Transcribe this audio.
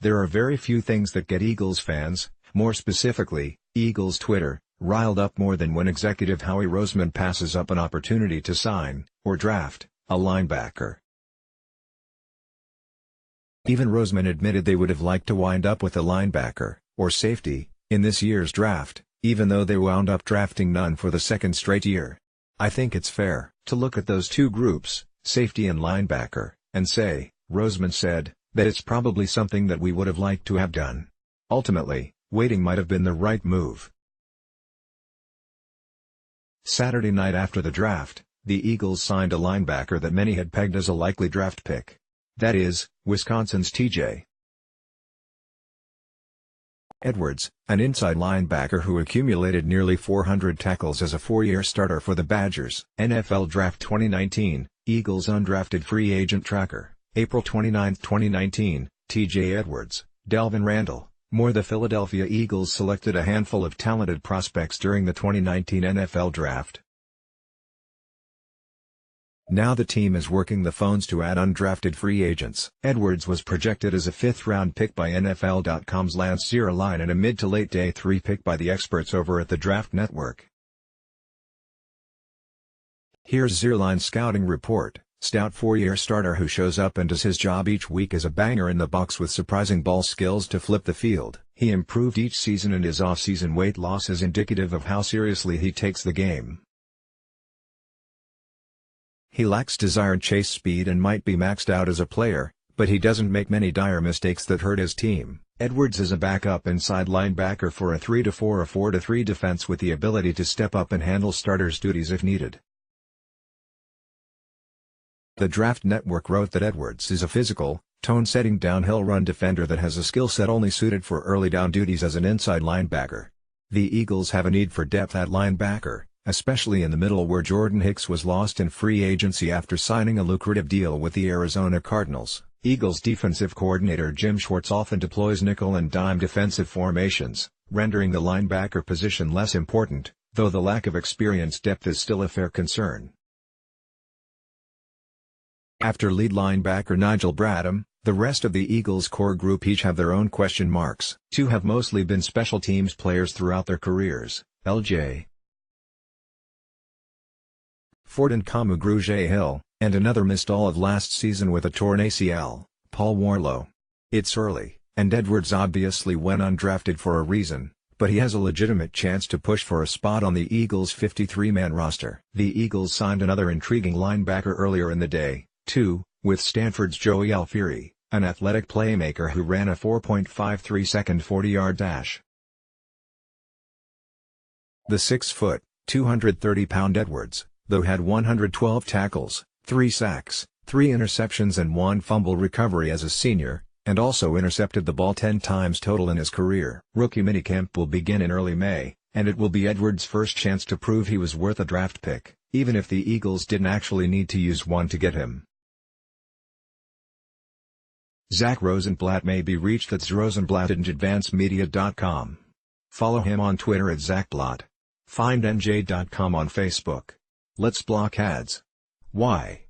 There are very few things that get Eagles fans, more specifically, Eagles Twitter, riled up more than when executive Howie Roseman passes up an opportunity to sign, or draft, a linebacker. Even Roseman admitted they would have liked to wind up with a linebacker, or safety, in this year's draft, even though they wound up drafting none for the second straight year. I think it's fair to look at those two groups, safety and linebacker, and say, Roseman said, that it's probably something that we would have liked to have done. Ultimately, waiting might have been the right move. Saturday night after the draft, the Eagles signed a linebacker that many had pegged as a likely draft pick. That is, Wisconsin's T.J. Edwards, an inside linebacker who accumulated nearly 400 tackles as a four-year starter for the Badgers. NFL Draft 2019, Eagles undrafted free agent tracker, April 29, 2019, T.J. Edwards, Delvin Randall. The Philadelphia Eagles selected a handful of talented prospects during the 2019 NFL Draft. Now the team is working the phones to add undrafted free agents. Edwards was projected as a fifth-round pick by NFL.com's Lance Zierlein and a mid to late day 3 pick by the experts over at the Draft Network. Here's Zierlein's scouting report. Stout four-year starter who shows up and does his job each week as a banger in the box with surprising ball skills to flip the field. He improved each season and his off-season weight loss is indicative of how seriously he takes the game. He lacks desired chase speed and might be maxed out as a player, but he doesn't make many dire mistakes that hurt his team. Edwards is a backup inside linebacker for a 3-4 or 4-3 defense with the ability to step up and handle starters' duties if needed. The Draft Network wrote that Edwards is a physical, tone-setting downhill run defender that has a skill set only suited for early down duties as an inside linebacker. The Eagles have a need for depth at linebacker, especially in the middle where Jordan Hicks was lost in free agency after signing a lucrative deal with the Arizona Cardinals. Eagles defensive coordinator Jim Schwartz often deploys nickel and dime defensive formations, rendering the linebacker position less important, though the lack of experienced depth is still a fair concern. After lead linebacker Nigel Bradham, the rest of the Eagles core group each have their own question marks. Two have mostly been special teams players throughout their careers, L.J. Ford and Kamu Grugier-Hill, and another missed all of last season with a torn ACL, Paul Warlow. It's early, and Edwards obviously went undrafted for a reason, but he has a legitimate chance to push for a spot on the Eagles' 53-man roster. The Eagles signed another intriguing linebacker earlier in the day, too, with Stanford's Joey Alfieri, an athletic playmaker who ran a 4.53-second 40-yard dash. The 6-foot, 230-pound Edwards, though had 112 tackles, 3 sacks, 3 interceptions and 1 fumble recovery as a senior, and also intercepted the ball 10 times total in his career. Rookie minicamp will begin in early May, and it will be Edwards' first chance to prove he was worth a draft pick, even if the Eagles didn't actually need to use one to get him. Zach Rosenblatt may be reached at zrosenblatt@advancemedia.com. Follow him on Twitter at ZachBlatt. Find NJ.com on Facebook. Let's block ads. Why?